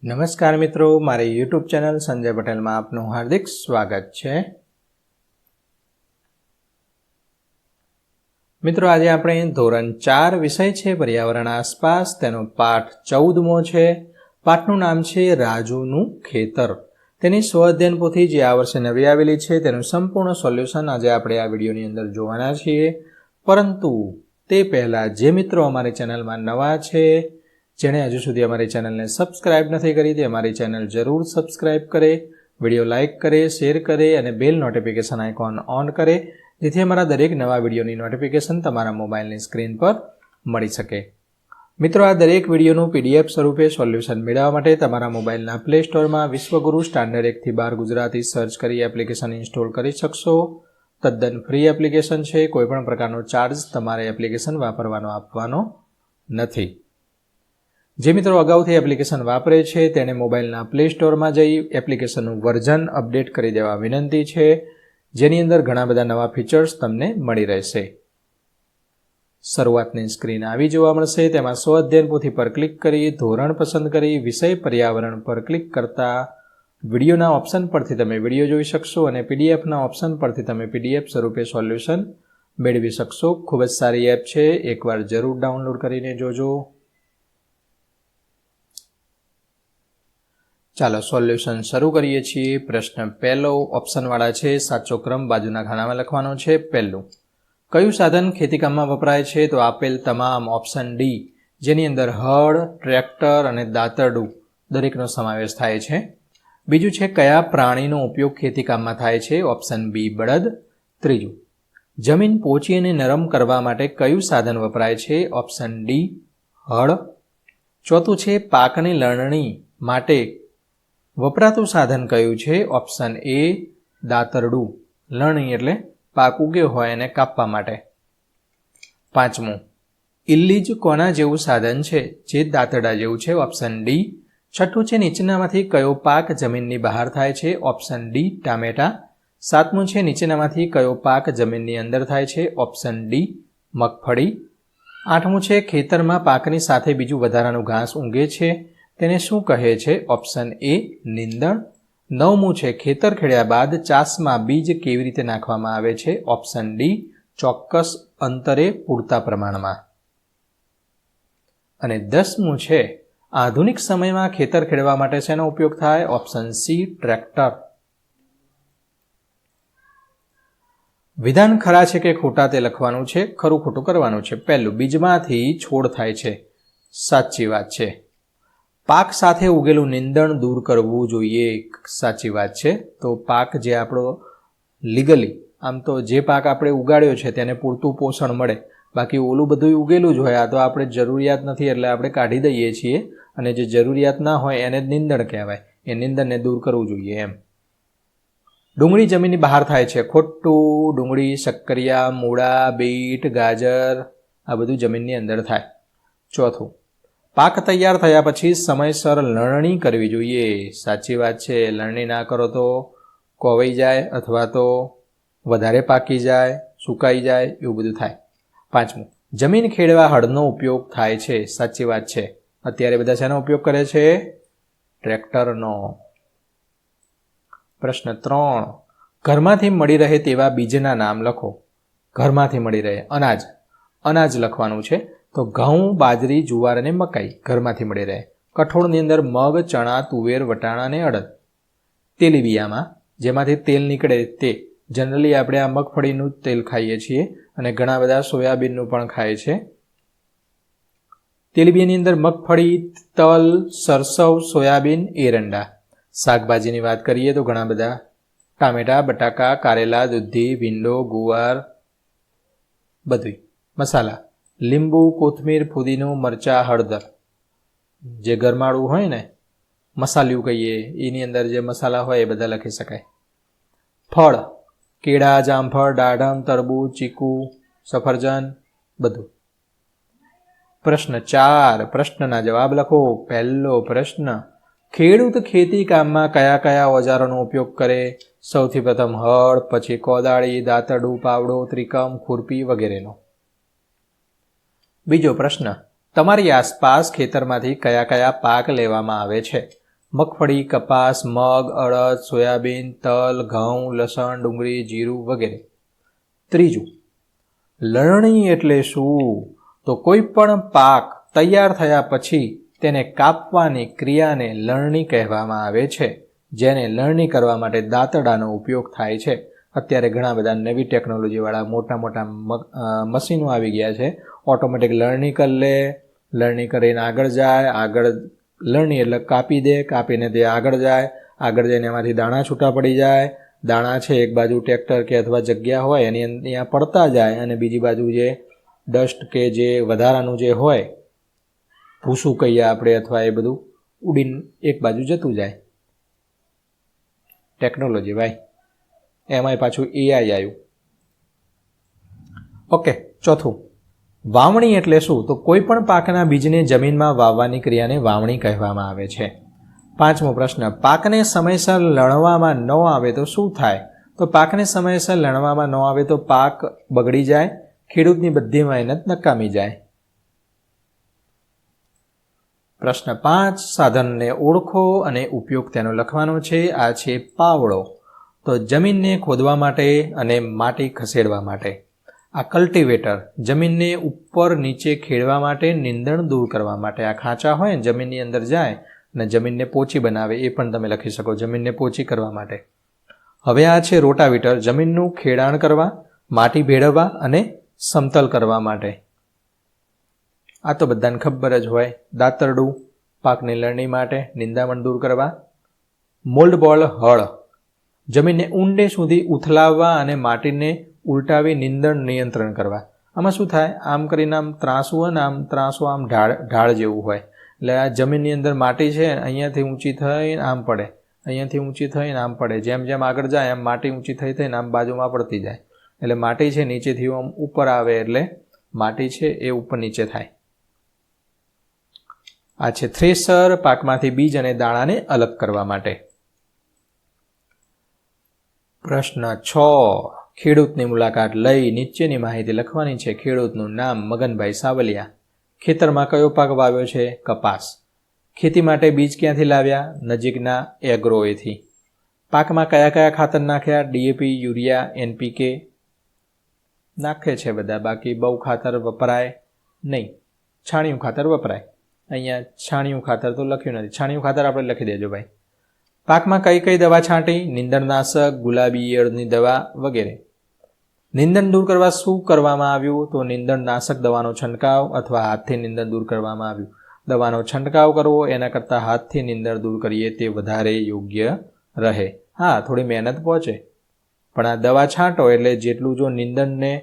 નમસ્કાર મિત્રો, મારી યુટ્યુબ ચેનલ સંજય પટેલમાં આપનું હાર્દિક સ્વાગત છે. મિત્રો, આજે આપણે ધોરણ 4 વિષય છે પર્યાવરણ આસપાસ, તેનો પાઠ 14મો છે. પાઠનું નામ છે રાજુનું ખેતર. તેની સ્વઅધ્યયન પોથી જે આ વર્ષે નવી આવેલી છે તેનું સંપૂર્ણ સોલ્યુશન આજે આપણે આ વિડીયોની અંદર જોવાના છીએ. પરંતુ તે પહેલાં જે મિત્રો અમારી ચેનલમાં નવા છે, જેણે હજુ સુધી અમારી ચેનલને સબસ્ક્રાઇબ નથી કરી, તે અમારી ચેનલ જરૂર સબસ્ક્રાઇબ કરે, વિડીયો લાઇક કરે, શેર કરે અને બેલ નોટિફિકેશન આઇકોન ઓન કરે, જેથી અમારા દરેક નવા વિડીયોની નોટિફિકેશન તમારા મોબાઈલની સ્ક્રીન પર મળી શકે. મિત્રો, આ દરેક વિડીયોનું PDF સ્વરૂપે સોલ્યુશન મેળવવા માટે તમારા મોબાઈલના પ્લે સ્ટોરમાં વિશ્વગુરુ સ્ટાન્ડર્ડ 1 થી 12 ગુજરાતી સર્ચ કરી એપ્લિકેશન ઇન્સ્ટોલ કરી શકશો. તદ્દન ફ્રી એપ્લિકેશન છે. કોઈપણ પ્રકારનો ચાર્જ તમારે એપ્લિકેશન વાપરવાનો આપવાનો નથી. જે મિત્રો અગાઉથી એપ્લિકેશન વાપરે છે તેણે મોબાઈલના પ્લે સ્ટોરમાં જઈ એપ્લિકેશનનું વર્ઝન અપડેટ કરી દેવા વિનંતી છે, જેની અંદર ઘણા બધા નવા ફીચર્સ તમને મળી રહેશે. શરૂઆતની સ્ક્રીન આવી જોવા મળશે. તેમાં સ્વઅધ્યયન પોથી પર ક્લિક કરી ધોરણ પસંદ કરી વિષય પર્યાવરણ પર ક્લિક કરતા વિડીયોના ઓપ્શન પરથી તમે વિડીયો જોઈ શકશો અને PDFના ઓપ્શન પરથી તમે PDF સ્વરૂપે સોલ્યુશન મેળવી શકશો. ખૂબ જ સારી એપ છે, એકવાર જરૂર ડાઉનલોડ કરીને જોજો. ચાલો સોલ્યુશન શરૂ કરીએ છીએ. પ્રશ્ન પહેલો ઓપ્શનવાળા છે. સાચો ક્રમ બાજુના ખાનામાં લખવાનો છે. પહેલું, કયું સાધન ખેતીકામમાં વપરાય છે? તો આપેલ તમામ ઓપ્શન ડી, જેની અંદર હળ, ટ્રેક્ટર અને દાતરડું દરેકનો સમાવેશ થાય છે. બીજું છે, કયા પ્રાણીનો ઉપયોગ ખેતીકામમાં થાય છે? ઓપ્શન બી બળદ. ત્રીજું, જમીન પોચી અને નરમ કરવા માટે કયું સાધન વપરાય છે? ઓપ્શન ડી હળ. ચોથું છે, પાકની લણણી માટે વપરાતું સાધન કયું છે? ઓપ્શન એ દાતરડું. લણણી એટલે પાક ઉગ્યો હોય એને કાપવા માટે. પાંચમું, ઇલ્લીજ કોના જેવું સાધન છે? જે દાતરડા જેવું છે. Option D. છઠ્ઠું છે, નીચેનામાંથી કયો પાક જમીનની બહાર થાય છે? ઓપ્શન ડી ટામેટા. સાતમું છે, નીચેનામાંથી કયો પાક જમીનની અંદર થાય છે? ઓપ્શન ડી મગફળી. આઠમું છે, ખેતરમાં પાકની સાથે બીજું વધારાનું ઘાસ ઊંઘે છે, તેને શું કહે છે? ઓપ્શન એ નીંદણ. નવમું છે, ખેતર ખેડ્યા બાદ ચાસમાં બીજ કેવી રીતે નાખવામાં આવે છે? ઓપ્શન ડી ચોક્કસ અંતરે પૂરતા પ્રમાણમાં. અને 10મું છે, આધુનિક સમયમાં ખેતર ખેડવા માટે શેનો ઉપયોગ થાય? Option C tractor. વિધાન ખરા છે કે ખોટા તે લખવાનું છે. ખરું ખોટું કરવાનું છે. પહેલું, બીજમાંથી છોડ થાય છે. સાચી વાત છે. પાક સાથે ઉગેલું નીંદણ દૂર કરવું જોઈએ. સાચી વાત છે. તો પાક જે આપણો લીગલી, આમ તો જે પાક આપણે ઉગાડ્યો છે તેને પૂરતું પોષણ મળે, બાકી ઓલું બધું ઉગેલું જ હોય, આ તો આપણે જરૂરિયાત નથી એટલે આપણે કાઢી દઈએ છીએ, અને જે જરૂરિયાત ના હોય એને જ નીંદણ કહેવાય. એ નીંદણને દૂર કરવું જોઈએ એમ. ડુંગળી જમીનની બહાર થાય છે. ખોટું. ડુંગળી, શક્કરિયા, મૂળા, બીટ, ગાજર આ બધું જમીનની અંદર થાય. ચોથું, પાક તૈયાર થયા પછી સમયસર લણણી કરવી જોઈએ. સાચી વાત છે. લણણી ના કરો તો કોવાઈ જાય અથવા તો વધારે પાકી જાય, સુકાઈ જાય, એવું બધું થાય. પાંચમું, જમીન ખેડવા હળનો ઉપયોગ થાય છે. સાચી વાત છે. અત્યારે બધા શેનો ઉપયોગ કરે છે? ટ્રેક્ટરનો. પ્રશ્ન 3, ઘરમાંથી મળી રહે તેવા બીજના નામ લખો. ઘરમાંથી મળી રહે, અનાજ. અનાજ લખવાનું છે. તો ઘઉં, બાજરી, જુવાર અને મકાઈ ઘરમાંથી મળી રહે. કઠોળની અંદર મગ, ચણા, તુવેર, વટાણા અને અડદ. તેલીબિયામાં જેમાંથી તેલ નીકળે તે, જનરલી આપણે આ મગફળીનું તેલ ખાઈએ છીએ અને ઘણા બધા સોયાબીનનું પણ ખાય છે. તેલીબિયાની અંદર મગફળી, તલ, સરસવ, સોયાબીન, એરંડા. શાકભાજીની વાત કરીએ તો ઘણા બધા ટામેટા, બટાકા, કારેલા, દૂધી, ભીંડો, ગુવાર બધું. મસાલા, લીંબુ, કોથમીર, ફુદીનો, મરચાં, હળદર. જે ગરમાળું હોય ને, મસાલિયું કહીએ, એની અંદર જે મસાલા હોય એ બધા લખી શકાય. ફળ, કેળા, જામફળ, દાડમ, તરબૂચ, ચીકુ, સફરજન બધું. પ્રશ્ન 4, પ્રશ્નના જવાબ લખો. પહેલો પ્રશ્ન, ખેડૂત ખેતી કામમાં કયા કયા ઓજારોનો ઉપયોગ કરે? સૌથી પ્રથમ હળ, પછી કોદાળી, દાતરડું, પાવડો, ત્રિકમ, ખુરપી વગેરેનો. બીજો પ્રશ્ન, તમારી આસપાસ ખેતરમાંથી કયા કયા પાક લેવામાં આવે છે? મગફળી, કપાસ, મગ, અડદ, સોયાબીન, તલ, ઘઉં, લસણ, ડુંગળી, જીરું વગેરે. ત્રીજું, લણણી એટલે શું? તો કોઈ પણ પાક તૈયાર થયા પછી તેને કાપવાની ક્રિયાને લણણી કહેવામાં આવે છે, જેને લણણી કરવા માટે દાંતરડાનો ઉપયોગ થાય છે. અત્યારે ઘણા બધા નવી ટેકનોલોજીવાળા મોટા મોટા મશીનો આવી ગયા છે. ઓટોમેટિક લણણી કરી લે, લણણી કરીને આગળ જાય, આગળ લણણી એટલે કાપી દે, કાપીને તે આગળ જઈને એમાંથી દાણા છૂટા પડી જાય. દાણા છે એક બાજુ ટ્રેક્ટર કે અથવા જગ્યા હોય એની અહીંયા પડતા જાય અને બીજી બાજુ જે ડસ્ટ કે જે વધારાનું જે હોય ભૂસું કહીએ આપણે અથવા એ બધું ઉડીને એક બાજુ જતું જાય. ટેકનોલોજી ભાઈ, એમાંય પાછું AI આવ્યું. ઓકે, ચોથું, વાવણી એટલે શું? તો કોઈ પણ પાકના બીજને જમીનમાં વાવવાની ક્રિયાને વાવણી કહેવામાં આવે છે. પાંચમો પ્રશ્ન, પાકને સમયસર લણવામાં ન આવે તો શું થાય? તો પાકને સમયસર લણવામાં ન આવે તો પાક બગડી જાય, ખેડૂતની બધી મહેનત નકામી જાય. પ્રશ્ન 5, સાધનને ઓળખો અને ઉપયોગ તેનો લખવાનો છે. આ છે પાવડો, તો જમીનને ખોદવા માટે અને માટી ખસેડવા માટે. આ કલ્ટિવેટર, જમીનને ઉપર નીચે ખેડવા માટે, નીંદણ દૂર કરવા માટે. આ ખાંચા હોય ને જમીનની અંદર જાય અને જમીનને પોચી બનાવે, એ પણ તમે લખી શકો, જમીનને પોચી કરવા માટે. હવે આ છે રોટાવેટર, જમીનનું ખેડાણ કરવા, માટી ભેળવવા અને સમતલ કરવા માટે. આ તો બધાને ખબર જ હોય. દાંતરડું, પાકની લણણી માટે, નિંદામણ દૂર કરવા. મોલ્ડ બોલ, હળ, જમીનને ઊંડે સુધી ઉથલાવવા અને માટીને ઉલટાવી નીંદણ નિયંત્રણ કરવા. આમાં શું થાય, આમ કરીને આમ ત્રાસું હોય ને, આમ ત્રાસું આમ ઢાળ જેવું હોય, એટલે આ જમીનની અંદર માટી છે અહીંયાથી ઊંચી થઈને આમ પડે, અહીંયાથી ઊંચી થઈને આમ પડે. જેમ જેમ આગળ જાય એમ માટી ઊંચી થઈને આમ બાજુમાં પડતી જાય. એટલે માટી છે નીચેથી આમ ઉપર આવે, એટલે માટી છે એ ઉપર નીચે થાય. આ છે થ્રેસર, પાકમાંથી બીજ અને દાણાને અલગ કરવા માટે. પ્રશ્ન 6, ખેડૂતની મુલાકાત લઈ નીચેની માહિતી લખવાની છે. ખેડૂતનું નામ મગનભાઈ સાવલિયા. ખેતરમાં કયો પાક વાવ્યો છે? કપાસ. ખેતી માટે બીજ ક્યાંથી લાવ્યા? નજીકના એગ્રોએથી. પાકમાં કયા કયા ખાતર નાખ્યા? DAP, યુરિયા, NPK નાખે છે બધા, બાકી બહુ ખાતર વપરાય નહીં. છાણિયું ખાતર વપરાય. અહીંયા છાણિયું ખાતર તો લખ્યું નથી, છાણિયું ખાતર આપણે લખી દેજો ભાઈ. પાકમાં કઈ કઈ દવા છાંટી? નીંદણનાશક, ગુલાબી ઈયળની દવા વગેરે. નીંદણ દૂર કરવા શું કરવામાં આવ્યું? તો નીંદણનાશક દવાનો છંટકાવ અથવા હાથથી નીંદણ દૂર કરવામાં આવ્યું. દવાનો છંટકાવ કરવો એના કરતાં હાથથી નીંદણ દૂર કરીએ તે વધારે યોગ્ય રહે. હા, થોડી મહેનત પહોંચે, પણ આ દવા છાંટો એટલે જેટલું જો નીંદણને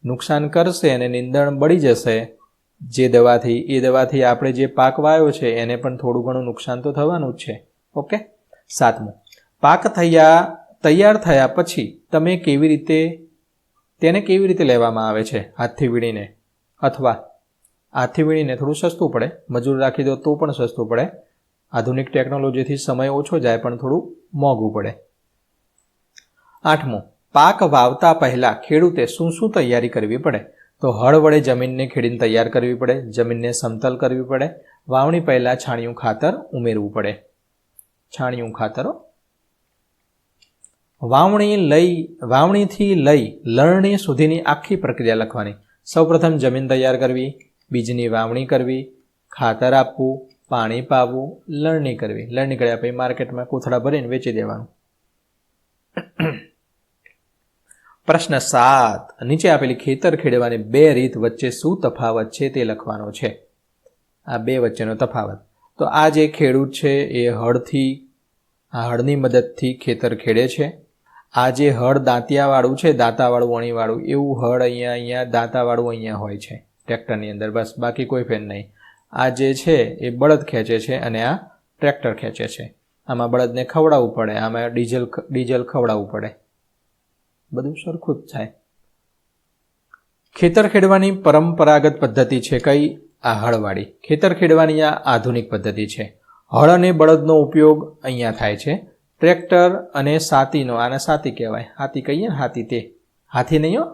નુકસાન કરશે અને નીંદણ બળી જશે જે દવાથી, એ દવાથી આપણે જે પાક વાવ્યો છે એને પણ થોડું ઘણું નુકસાન તો થવાનું જ છે. ઓકે. 7મું, પાક તૈયાર થયા પછી તેને કેવી રીતે લેવામાં આવે છે? હાથથી વીણીને, અથવા હાથથી વીણીને થોડું સસ્તું પડે, મજૂર રાખી દો તો પણ સસ્તું પડે. આધુનિક ટેકનોલોજીથી સમય ઓછો જાય પણ થોડું મોંઘું પડે. 8મું, પાક વાવતા પહેલા ખેડૂતે શું શું તૈયારી કરવી પડે? તો હળ વડે જમીનને ખેડીને તૈયાર કરવી પડે, જમીનને સમતલ કરવી પડે, વાવણી પહેલા છાણિયું ખાતર ઉમેરવું પડે. છાણિયું ખાતરો. વાવણીથી લઈ લણણી સુધીની આખી પ્રક્રિયા લખવાની. સૌપ્રથમ જમીન તૈયાર કરવી, બીજની વાવણી કરવી, ખાતર આપવું, પાણી પાવું, લણણી કરવી. લણણી કર્યા પછી માર્કેટમાં કોથળા ભરીને વેચી દેવાનું. પ્રશ્ન 7, નીચે આપેલી ખેતર ખેડવાની 2 રીત વચ્ચે શું તફાવત છે તે લખવાનો છે. આ 2 વચ્ચેનો તફાવત. તો આ જે ખેડૂત છે એ હળની મદદથી ખેતર ખેડે છે. આ જે હળ દાંતિયાવાળું છે, દાંતાવાળું, વણીવાળું, એવું હળ અહીંયા દાંતાવાળું અહીંયા હોય છે ટ્રેક્ટરની અંદર, બસ, બાકી કોઈ ફેર નહીં. આ જે છે એ બળદ ખેંચે છે અને આ ટ્રેક્ટર ખેંચે છે. આમાં બળદને ખવડાવવું પડે, આમાં ડીઝલ ખવડાવવું પડે, બધું સરખું જ થાય. ખેતર ખેડવાની પરંપરાગત પદ્ધતિ છે કઈ? આ હળવાળી. ખેતર ખેડવાની આ આધુનિક પદ્ધતિ છે. હળ અને બળદનો ઉપયોગ અહીંયા થાય છે. ટ્રેક્ટર અને સાતીનો, આને સાતી કહેવાય, હાથી કહીએ ને, હાથી, તે હાથી નહીં હો,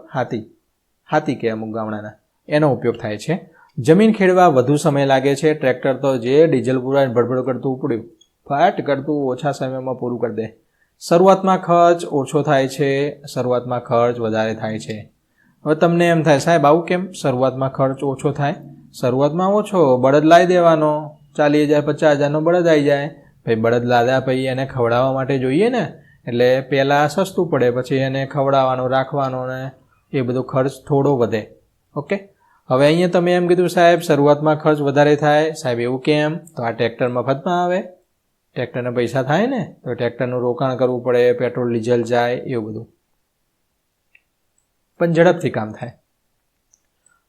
હાથી કે અમુક ગામડાના, એનો ઉપયોગ થાય છે. જમીન ખેડવા વધુ સમય લાગે છે. ટ્રેક્ટર તો જે ડીઝલ પુરાઈને ભડભડ કરતું ફાટ કરતું ઓછા સમયમાં પૂરું કરી દે. શરૂઆતમાં ખર્ચ ઓછો થાય છે, શરૂઆતમાં ખર્ચ વધારે થાય છે. હવે તમને એમ થાય સાહેબ આવું કેમ શરૂઆતમાં ખર્ચ ઓછો થાય? શરૂઆતમાં ઓછો, બળદ લાવી દેવાનો, 40,000 50,000નો બળદ આવી જાય. ભાઈ બળદ લાવ્યા પછી એને ખવડાવવા માટે જોઈએ ને, એટલે પહેલાં સસ્તું પડે, પછી એને ખવડાવવાનો રાખવાનો ને એ બધો ખર્ચ થોડો વધે. ઓકે, હવે અહીંયા તમે એમ કીધું સાહેબ શરૂઆતમાં ખર્ચ વધારે થાય. સાહેબ એવું કેમ? તો આ ટ્રેક્ટર મફતમાં આવે, ટ્રેક્ટરને પૈસા થાય ને, તો ટ્રેક્ટરનું રોકાણ કરવું પડે, પેટ્રોલ ડીઝલ જાય, એવું બધું, પણ ઝડપથી કામ થાય.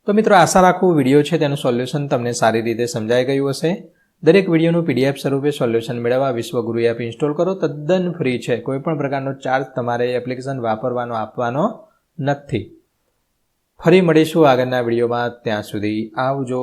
તો મિત્રો આશા રાખું વિડીયો છે તેનું સોલ્યુશન તમને સારી રીતે સમજાઈ ગયું હશે. દરેક વિડીયોનું PDF સ્વરૂપે સોલ્યુશન મેળવવા વિશ્વગુરુ એપ ઇન્સ્ટોલ કરો, તદ્દન ફ્રી છે. કોઈ પણ પ્રકારનો ચાર્જ તમારે એપ્લિકેશન વાપરવાનો આપવાનો નથી. ફરી મળીશું આગળના વિડીયોમાં, ત્યાં સુધી આવજો.